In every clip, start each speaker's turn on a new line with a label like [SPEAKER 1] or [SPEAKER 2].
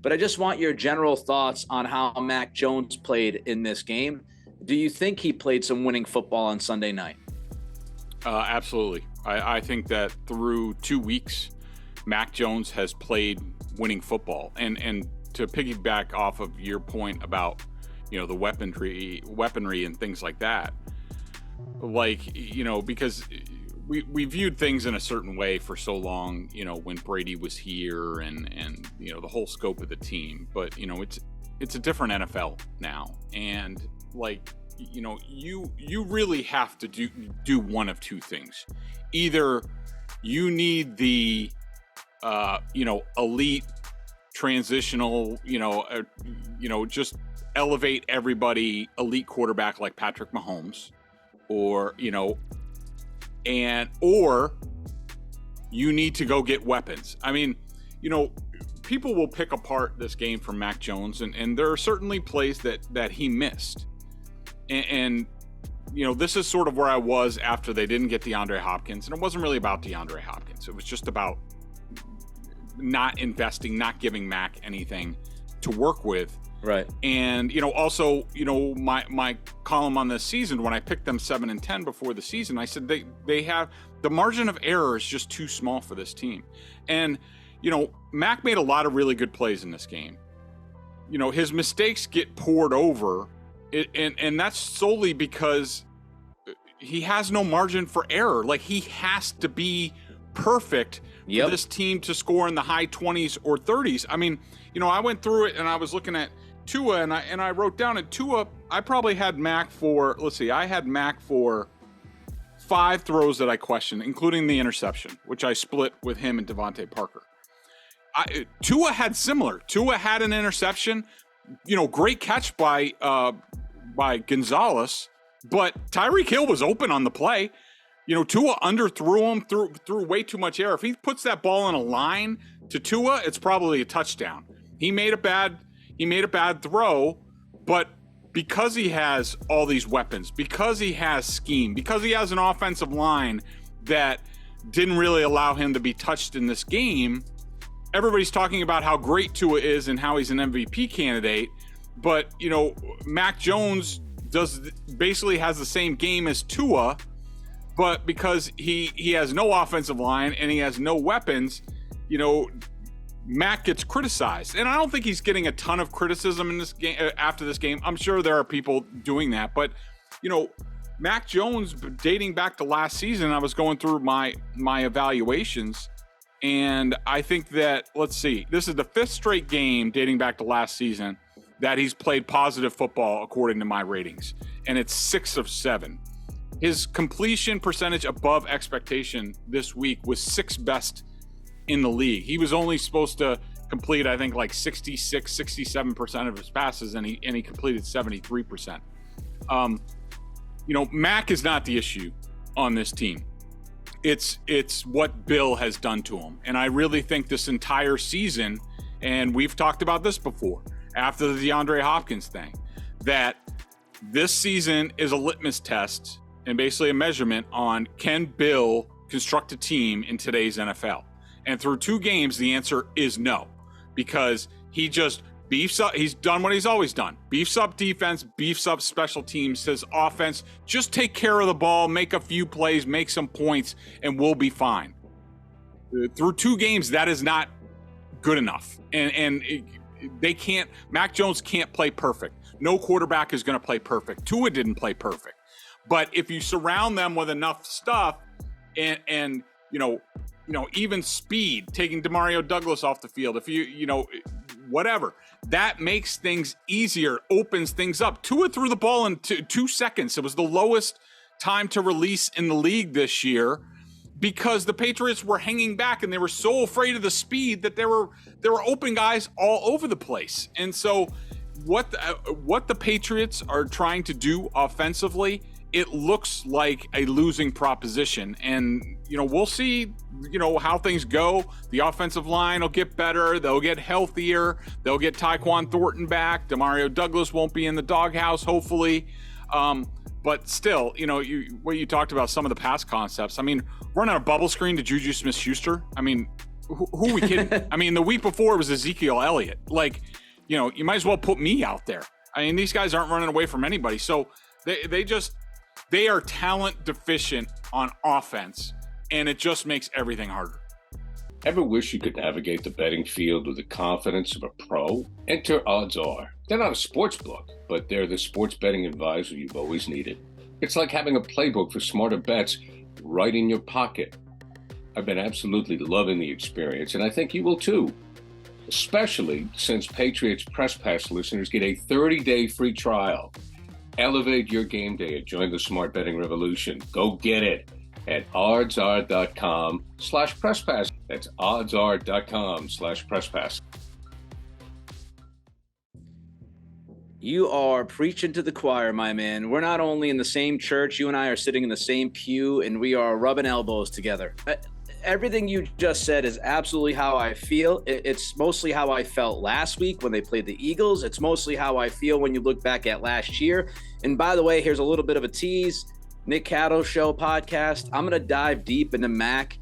[SPEAKER 1] but I just want your general thoughts on how Mac Jones played in this game. Do you think he played some winning football on Sunday night?
[SPEAKER 2] Absolutely. I think that through 2 weeks, Mac Jones has played winning football. And to piggyback off of your point about, the weaponry and things like that, because we viewed things in a certain way for so long, when Brady was here and the whole scope of the team. But, it's a different NFL now. And you really have to do one of two things. Either you need the, elite transitional, just elevate everybody elite quarterback like Patrick Mahomes, or you need to go get weapons. I mean, people will pick apart this game from Mac Jones, and there are certainly plays that he missed. And this is sort of where I was after they didn't get DeAndre Hopkins. And it wasn't really about DeAndre Hopkins. It was just about not investing, not giving Mac anything to work with.
[SPEAKER 1] Right.
[SPEAKER 2] And, also, my column on this season, when I picked them 7-10 before the season, I said they have the margin of error is just too small for this team. And, Mac made a lot of really good plays in this game. His mistakes get poured over, and that's solely because he has no margin for error. Like, he has to be perfect for this team to score in the high 20s or 30s. I mean, I went through it and I was looking at Tua, and I wrote down at Tua, I probably had Mac for, I had Mac for 5 throws that I questioned, including the interception, which I split with him and Devontae Parker. Tua had similar. Tua had an interception, great catch by Gonzalez, but Tyreek Hill was open on the play. Tua underthrew him, threw way too much air. If he puts that ball in a line to Tua, it's probably a touchdown. He made a bad throw, but because he has all these weapons, because he has scheme, because he has an offensive line that didn't really allow him to be touched in this game, everybody's talking about how great Tua is and how he's an MVP candidate. But, Mac Jones basically has the same game as Tua, but because he has no offensive line and he has no weapons, Mac gets criticized. And I don't think he's getting a ton of criticism in this game after this game. I'm sure there are people doing that, but Mac Jones, dating back to last season, I was going through my evaluations, and I think that, this is the 5th straight game dating back to last season that he's played positive football according to my ratings, and it's 6 of 7. His completion percentage above expectation this week was 6th best in the league. He was only supposed to complete, I think, 66, 67% of his passes, and he completed 73%. Mac is not the issue on this team. It's what Bill has done to him. And I really think this entire season, and we've talked about this before, after the DeAndre Hopkins thing, that this season is a litmus test and basically a measurement on, can Bill construct a team in today's NFL? And through 2 games, the answer is no, because he just beefs up. He's done what he's always done. Beefs up defense, beefs up special teams, says offense, just take care of the ball, make a few plays, make some points, and we'll be fine. Through 2 games, that is not good enough. And they can't, Mac Jones can't play perfect. No quarterback is going to play perfect. Tua didn't play perfect. But if you surround them with enough stuff and even speed, taking Demario Douglas off the field, if whatever, that makes things easier, opens things up. Tua threw the ball in 2 seconds. It was the lowest time to release in the league this year because the Patriots were hanging back and they were so afraid of the speed that there were open guys all over the place. And so what the Patriots are trying to do offensively, it looks like a losing proposition. And, we'll see, how things go. The offensive line will get better. They'll get healthier. They'll get Tyquan Thornton back. Demario Douglas won't be in the doghouse, hopefully. But still, what you talked about, some of the pass concepts. I mean, running a bubble screen to Juju Smith-Schuster. I mean, who are we kidding? I mean, the week before was Ezekiel Elliott. Like, you might as well put me out there. I mean, these guys aren't running away from anybody. So they are talent deficient on offense, and it just makes everything harder.
[SPEAKER 3] Ever wish you could navigate the betting field with the confidence of a pro? Enter Odds Are. They're not a sports book, but they're the sports betting advisor you've always needed. It's like having a playbook for smarter bets right in your pocket. I've been absolutely loving the experience, and I think you will too. Especially since Patriots Press Pass listeners get a 30-day free trial. Elevate your game day and join the smart betting revolution. Go get it at oddsr.com/presspass. That's oddsr.com/presspass.
[SPEAKER 1] You are preaching to the choir, my man. We're not only in the same church, you and I are sitting in the same pew, and we are rubbing elbows together. Everything you just said is absolutely how I feel. It's mostly how I felt last week when they played the Eagles. It's mostly how I feel when you look back at last year. And by the way, here's a little bit of a tease. Nick Catto Show podcast. I'm going to dive deep into Mac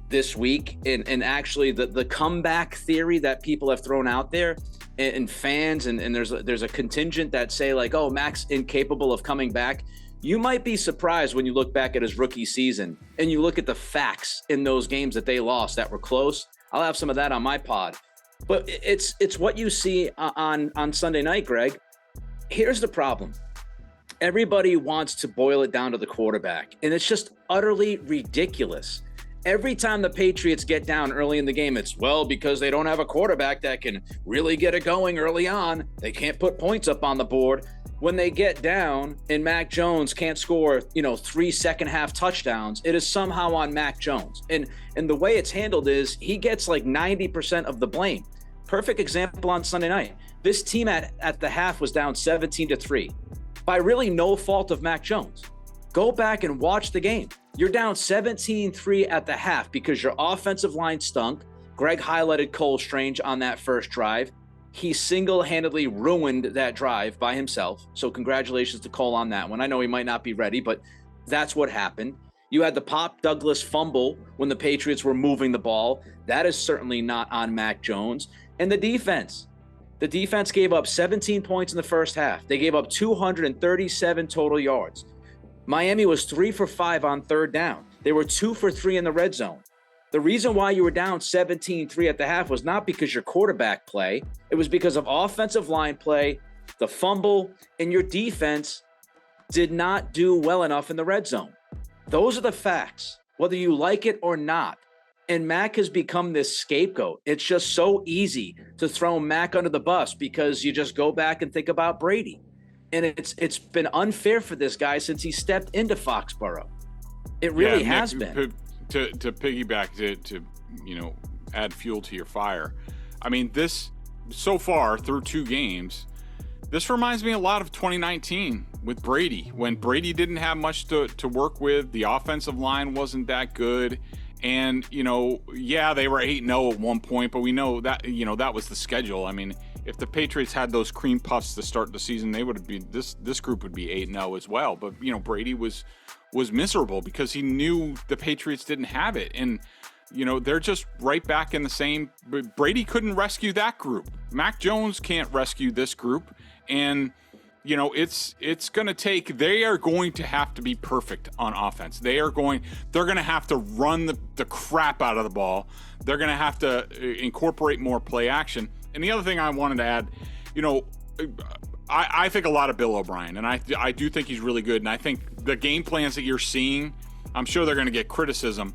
[SPEAKER 1] this week and actually the comeback theory that people have thrown out there and fans. And there's a contingent that say like, oh, Mac's incapable of coming back. You might be surprised when you look back at his rookie season and you look at the facts in those games that they lost that were close. I'll have some of that on my pod. But it's what you see on Sunday night, Greg. Here's the problem. Everybody wants to boil it down to the quarterback, and it's just utterly ridiculous. Every time the Patriots get down early in the game, it's, well, because they don't have a quarterback that can really get it going early on. They can't put points up on the board. When they get down and Mac Jones can't score, 3 second-half touchdowns, it is somehow on Mac Jones. And the way it's handled is he gets like 90% of the blame. Perfect example on Sunday night. This team at the half was down 17-3 by really no fault of Mac Jones. Go back and watch the game. You're down 17-3 at the half because your offensive line stunk. Greg highlighted Cole Strange on that first drive. He single-handedly ruined that drive by himself. So congratulations to Cole on that one. I know he might not be ready, but that's what happened. You had the Pop Douglas fumble when the Patriots were moving the ball. That is certainly not on Mac Jones. And the defense. The defense gave up 17 points in the first half. They gave up 237 total yards. Miami was 3 for 5 on third down. They were 2 for 3 in the red zone. The reason why you were down 17-3 at the half was not because your quarterback play. It was because of offensive line play, the fumble, and your defense did not do well enough in the red zone. Those are the facts, whether you like it or not. And Mac has become this scapegoat. It's just so easy to throw Mac under the bus because you just go back and think about Brady. And it's been unfair for this guy since he stepped into Foxborough. It really has been.
[SPEAKER 2] To piggyback, to add fuel to your fire. I mean, this so far through 2 games, this reminds me a lot of 2019 with Brady, when Brady didn't have much to work with. The offensive line wasn't that good. And, they were 8-0 at one point, but we know that, that was the schedule. I mean, if the Patriots had those cream puffs to start the season, they would be this group would be 8-0 as well. But, Brady was miserable because he knew the Patriots didn't have it. And, they're just right back in the same. Brady couldn't rescue that group. Mac Jones can't rescue this group. And, it's going to take, they are going to have to be perfect on offense. They're going to have to run the crap out of the ball. They're going to have to incorporate more play action. And the other thing I wanted to add, I think a lot of Bill O'Brien, and I do think he's really good. And I think the game plans that you're seeing, I'm sure they're going to get criticism.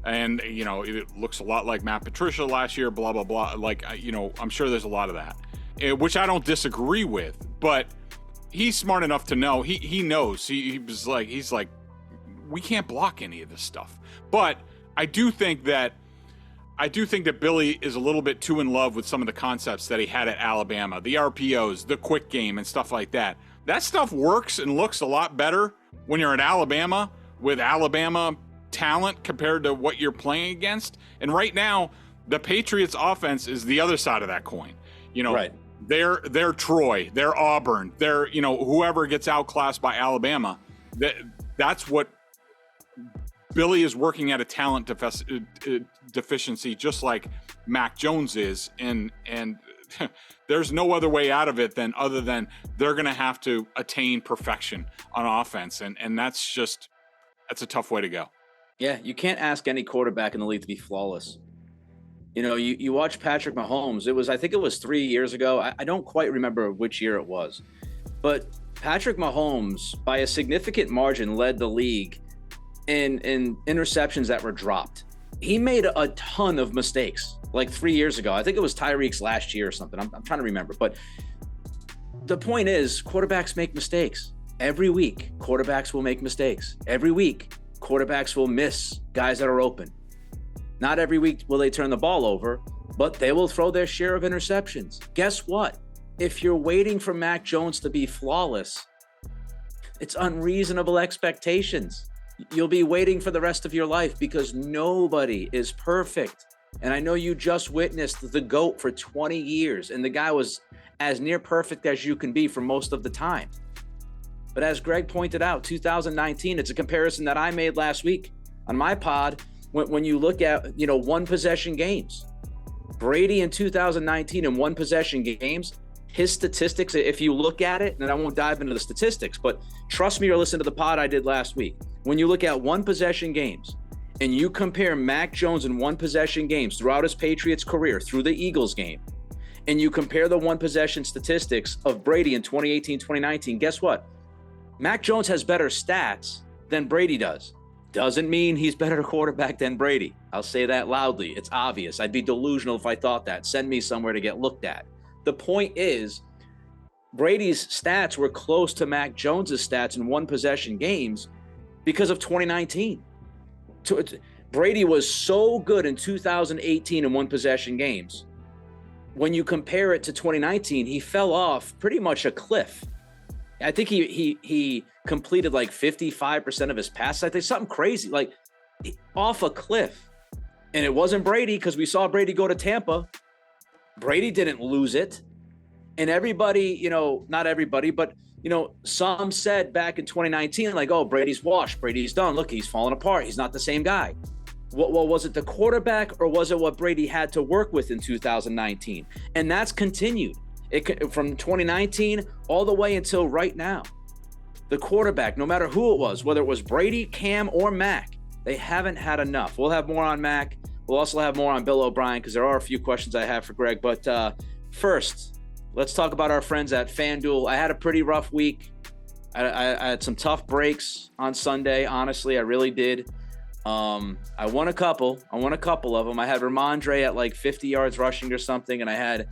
[SPEAKER 2] And, it looks a lot like Matt Patricia last year, blah, blah, blah. Like, I'm sure there's a lot of that, which I don't disagree with. But he's smart enough to know. He knows. He's like, we can't block any of this stuff. But I do think that Billy is a little bit too in love with some of the concepts that he had at Alabama, the RPOs, the quick game, and stuff like that. That stuff works and looks a lot better when you're at Alabama with Alabama talent compared to what you're playing against. And right now, the Patriots offense is the other side of that coin. Right. They're Troy, they're Auburn, they're, whoever gets outclassed by Alabama. That's what Billy is working at a talent deficiency, just like Mac Jones is, and there's no other way out of it other than they're going to have to attain perfection on offense, and that's a tough way to go.
[SPEAKER 1] Yeah, you can't ask any quarterback in the league to be flawless. You know, you watch Patrick Mahomes. I think it was 3 years ago. I don't quite remember which year it was, but Patrick Mahomes, by a significant margin, led the league in interceptions that were dropped. He made a ton of mistakes like 3 years ago. I think it was Tyreek's last year or something. I'm trying to remember. But the point is, quarterbacks make mistakes. Every week, quarterbacks will make mistakes. Every week, quarterbacks will miss guys that are open. Not every week will they turn the ball over, but they will throw their share of interceptions. Guess what? If you're waiting for Mac Jones to be flawless, it's unreasonable expectations. You'll be waiting for the rest of your life because nobody is perfect. And I know you just witnessed the GOAT for 20 years, and the guy was as near perfect as you can be for most of the time. But as Greg pointed out, 2019, it's a comparison that I made last week on my pod. When you look at, one possession games, Brady in 2019 in one possession games, his statistics, if you look at it, and I won't dive into the statistics, but trust me or listen to the pod I did last week. When you look at one possession games and you compare Mac Jones in one possession games throughout his Patriots career through the Eagles game, and you compare the one possession statistics of Brady in 2018, 2019, guess what? Mac Jones has better stats than Brady does. Doesn't mean he's better quarterback than Brady. I'll say that loudly. It's obvious. I'd be delusional if I thought that. Send me somewhere to get looked at. The point is, Brady's stats were close to Mac Jones's stats in one possession games because of 2019. Brady was so good in 2018 in one possession games. When you compare it to 2019, he fell off pretty much a cliff. I think he completed like 55% of his passes. I think something crazy, like off a cliff. And it wasn't Brady, because we saw Brady go to Tampa. Brady didn't lose it. And everybody, not everybody, but, some said back in 2019, like, oh, Brady's washed. Brady's done. Look, he's falling apart. He's not the same guy. Well, was it the quarterback, or was it what Brady had to work with in 2019? And that's continued. From 2019 all the way until right now. The quarterback, no matter who it was, whether it was Brady, Cam, or Mac, they haven't had enough. We'll have more on Mac. We'll also have more on Bill O'Brien, because there are a few questions I have for Greg. But first, let's talk about our friends at Fanduel. I had a pretty rough week. I had some tough breaks on Sunday. Honestly, I really did. I won a couple of them. I had Ramondre at like 50 yards rushing or something, and I had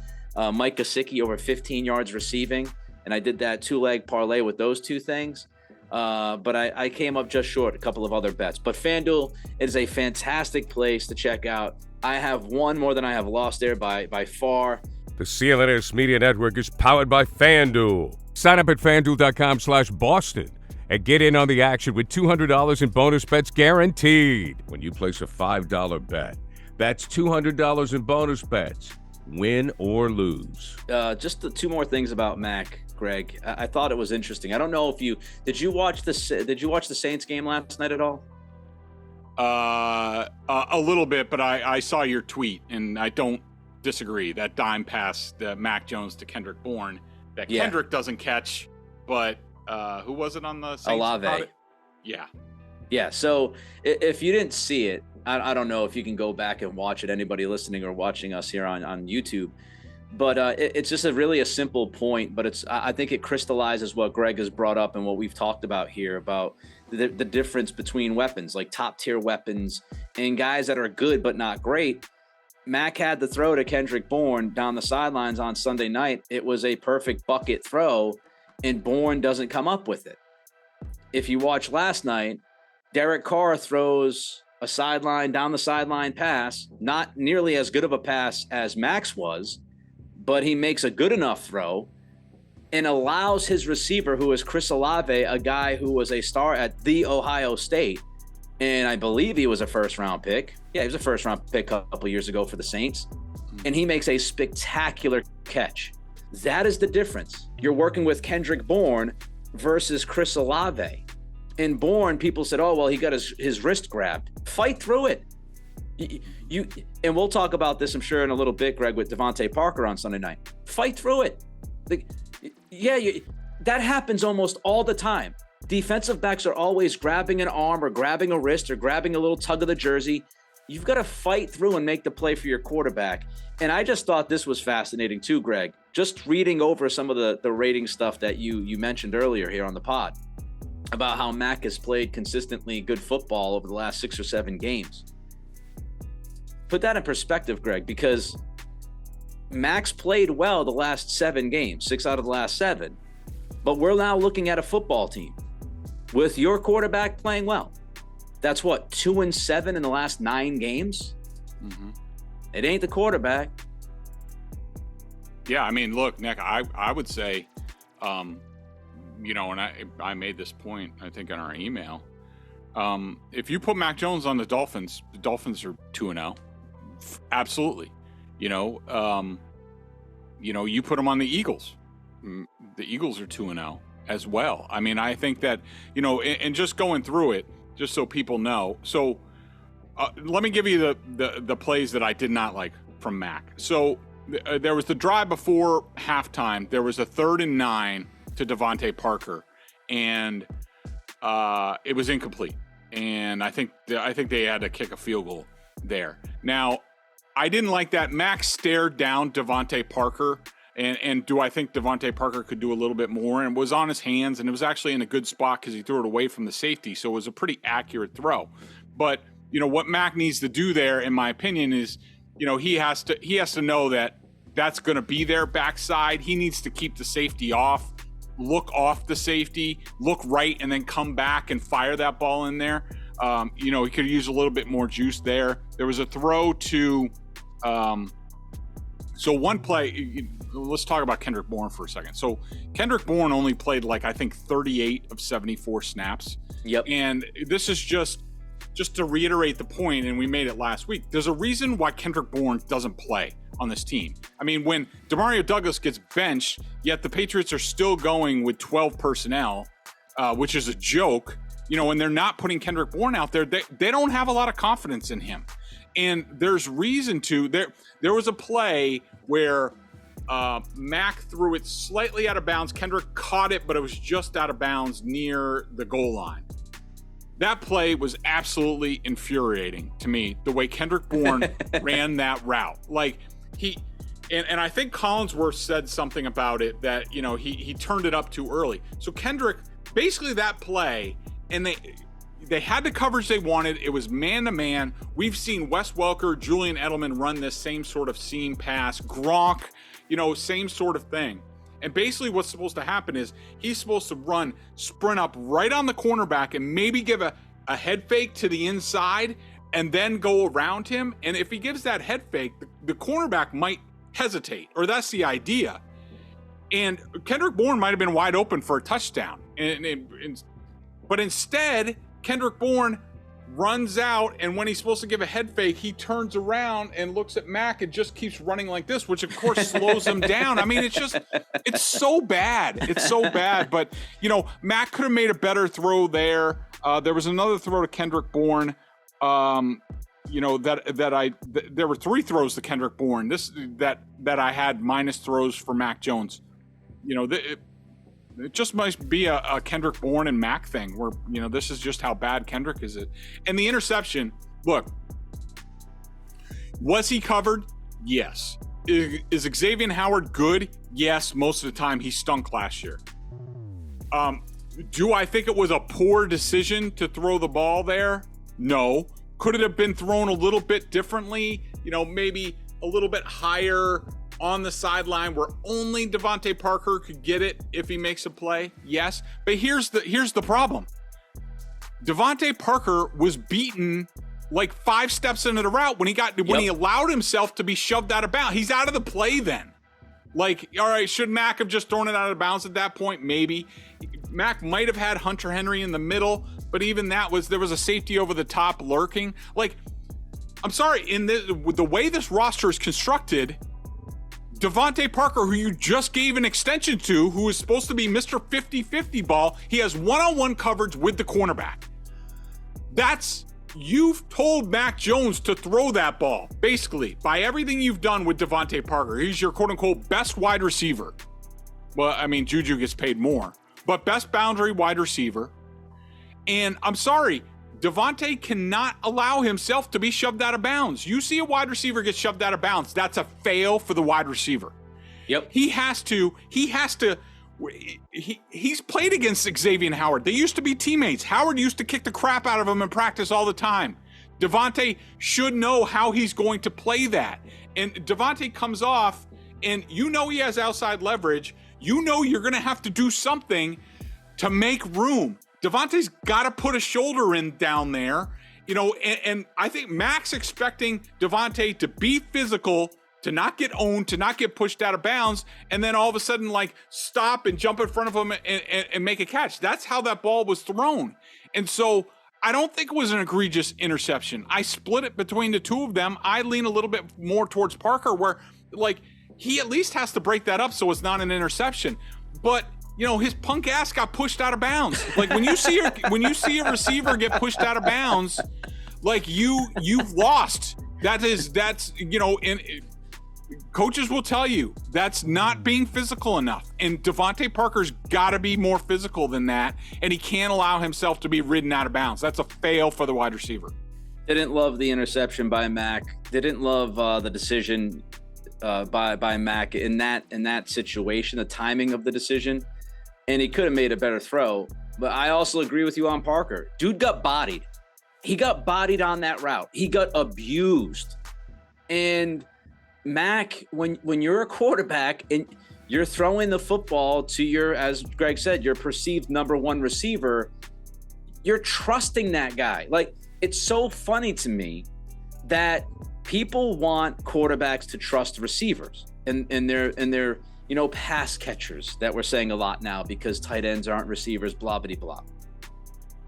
[SPEAKER 1] Mike Gesicki over 15 yards receiving, and I did that 2-leg parlay with those two things. But I came up just short a couple of other bets. But FanDuel is a fantastic place to check out. I have won more than I have lost there by far.
[SPEAKER 4] The CLNS Media Network is powered by FanDuel. Sign up at FanDuel.com/Boston and get in on the action with $200 in bonus bets guaranteed when you place a $5 bet. That's $200 in bonus bets. Win or lose.
[SPEAKER 1] Just the two more things about Mac, Greg. I thought it was interesting. I don't know if did you watch the Saints game last night at all?
[SPEAKER 2] A little bit, but I saw your tweet, and I don't disagree. That dime pass, the Mac Jones to Kendrick Bourne, that Kendrick doesn't catch, but who was it on the Saints?
[SPEAKER 1] Olave. Yeah. So if you didn't see it, I don't know if you can go back and watch it, anybody listening or watching us here on YouTube, but it's just really a simple point, but I think it crystallizes what Greg has brought up and what we've talked about here about the difference between weapons, like top tier weapons and guys that are good but not great. Mac had the throw to Kendrick Bourne down the sidelines on Sunday night. It was a perfect bucket throw, and Bourne doesn't come up with it. If you watch last night, Derek Carr throws a down the sideline pass, not nearly as good of a pass as Max was, but he makes a good enough throw and allows his receiver, who is Chris Olave, a guy who was a star at The Ohio State, and I believe he was a first-round pick. Yeah, he was a first-round pick a couple years ago for the Saints, and he makes a spectacular catch. That is the difference. You're working with Kendrick Bourne versus Chris Olave. In Bourne, people said, oh, well, he got his wrist grabbed. Fight through it. And we'll talk about this, I'm sure, in a little bit, Greg, with Devontae Parker on Sunday night. Fight through it. That happens almost all the time. Defensive backs are always grabbing an arm or grabbing a wrist or grabbing a little tug of the jersey. You've got to fight through and make the play for your quarterback. And I just thought this was fascinating too, Greg. Just reading over some of the rating stuff that you mentioned earlier here on the pod about how Mac has played consistently good football over the last 6 or 7 games. Put that in perspective, Greg, because Mac's played well the last 7 games, 6 out of the last 7. But we're now looking at a football team with your quarterback playing well. That's what, 2-7 in the last 9 games? Mm-hmm. It ain't the quarterback.
[SPEAKER 2] Yeah, I mean, look, Nick, I would say, and I made this point, I think, in our email. If you put Mac Jones on the Dolphins are 2-0. Absolutely. You put him on the Eagles. The Eagles are 2-0 as well. I mean, I think that, and just going through it, just so people know. So let me give you the plays that I did not like from Mac. So there was the drive before halftime. There was a 3rd and 9 to Devontae Parker, and it was incomplete. And I think they had to kick a field goal there. Now, I didn't like that. Mac stared down Devontae Parker. And do I think Devontae Parker could do a little bit more? And it was on his hands, and it was actually in a good spot because he threw it away from the safety. So it was a pretty accurate throw. But, what Mac needs to do there, in my opinion, is, he has to know that that's going to be their backside. He needs to keep the safety off, look off the safety, look right, and then come back and fire that ball in there. He could use a little bit more juice there. There was a throw to so one play, let's talk about Kendrick Bourne for a second. So Kendrick Bourne only played 38 of 74 snaps.
[SPEAKER 1] Yep.
[SPEAKER 2] And this is just to reiterate the point, and we made it last week. There's a reason why Kendrick Bourne doesn't play on this team. I mean, when Demario Douglas gets benched, yet the Patriots are still going with 12 personnel, which is a joke. When they're not putting Kendrick Bourne out there, they don't have a lot of confidence in him. And there's reason to. There was a play where Mac threw it slightly out of bounds. Kendrick caught it, but it was just out of bounds near the goal line. That play was absolutely infuriating to me, the way Kendrick Bourne ran that route. And I think Collinsworth said something about it that, he turned it up too early. So Kendrick, basically that play, and they had the coverage they wanted. It was man-to-man. We've seen Wes Welker, Julian Edelman run this same sort of seam pass. Gronk, same sort of thing. And basically what's supposed to happen is he's supposed to sprint up right on the cornerback and maybe give a head fake to the inside and then go around him. And if he gives that head fake, the cornerback might hesitate, or that's the idea. And Kendrick Bourne might have been wide open for a touchdown. But instead, Kendrick Bourne runs out, and when he's supposed to give a head fake, he turns around and looks at Mac and just keeps running like this, which of course slows him down. I mean, it's so bad. It's so bad. But, Mac could have made a better throw there. There was another throw to Kendrick Bourne. There were 3 throws to Kendrick Bourne. That I had minus throws for Mac Jones. It just must be a Kendrick Bourne and Mac thing where, this is just how bad Kendrick is. And the interception, look, was he covered? Yes. Is Xavier Howard good? Yes. Most of the time he stunk last year. Do I think it was a poor decision to throw the ball there? No. Could it have been thrown a little bit differently? Maybe a little bit higher on the sideline where only Devontae Parker could get it if he makes a play? Yes. But here's the problem. Devontae Parker was beaten 5 steps into the route when he allowed himself to be shoved out of bounds. He's out of the play then. All right, should Mac have just thrown it out of bounds at that point? Maybe. Mac might have had Hunter Henry in the middle, but even there was a safety over the top lurking. I'm sorry, in the way this roster is constructed, Devontae Parker, who you just gave an extension to, who is supposed to be Mr. 50-50 ball, he has one-on-one coverage with the cornerback. You've told Mac Jones to throw that ball, basically, by everything you've done with Devontae Parker. He's your quote-unquote best wide receiver. Well, I mean, Juju gets paid more, but best boundary wide receiver. And I'm sorry, Devontae cannot allow himself to be shoved out of bounds. You see a wide receiver get shoved out of bounds, that's a fail for the wide receiver.
[SPEAKER 1] Yep.
[SPEAKER 2] He's played against Xavier Howard. They used to be teammates. Howard used to kick the crap out of him in practice all the time. Devontae should know how he's going to play that. And Devontae comes off, and you know he has outside leverage. You know you're going to have to do something to make room. Devontae's got to put a shoulder in down there, and I think Mac's expecting Devontae to be physical, to not get owned, to not get pushed out of bounds, and then all of a sudden, stop and jump in front of him and make a catch. That's how that ball was thrown. And so I don't think it was an egregious interception. I split it between the two of them. I lean a little bit more towards Parker, where, he at least has to break that up so it's not an interception. But his punk ass got pushed out of bounds. When you see a receiver get pushed out of bounds, you've lost. And coaches will tell you that's not being physical enough. And Devontae Parker's got to be more physical than that, and he can't allow himself to be ridden out of bounds. That's a fail for the wide receiver.
[SPEAKER 1] Didn't love the interception by Mac. Didn't love the decision by Mac in that situation, the timing of the decision. And he could have made a better throw. But I also agree with you on Parker. Dude got bodied. He got bodied on that route. He got abused. And Mac, when you're a quarterback and you're throwing the football to your, as Greg said, your perceived number one receiver, you're trusting that guy. It's so funny to me that people want quarterbacks to trust receivers and their pass catchers that we're saying a lot now because tight ends aren't receivers, blah, blah, blah.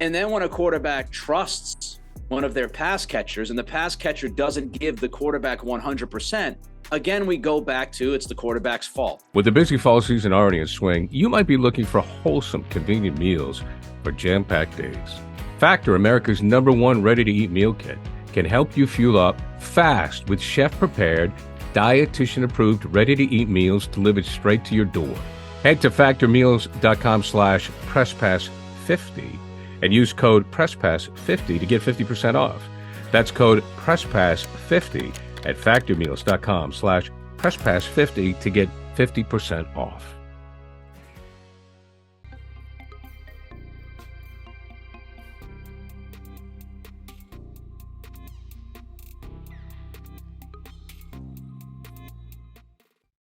[SPEAKER 1] And then when a quarterback trusts one of their pass catchers and the pass catcher doesn't give the quarterback 100%, again, we go back to it's the quarterback's fault.
[SPEAKER 4] With the busy fall season already in swing, you might be looking for wholesome, convenient meals for jam-packed days. Factor, America's #1 ready-to-eat meal kit, can help you fuel up fast with chef-prepared, dietitian-approved, ready-to-eat meals delivered straight to your door. Head to factormeals.com/PressPass50 and use code PressPass50 to get 50% off. That's code PressPass50 at factormeals.com/PressPass50 to get 50% off.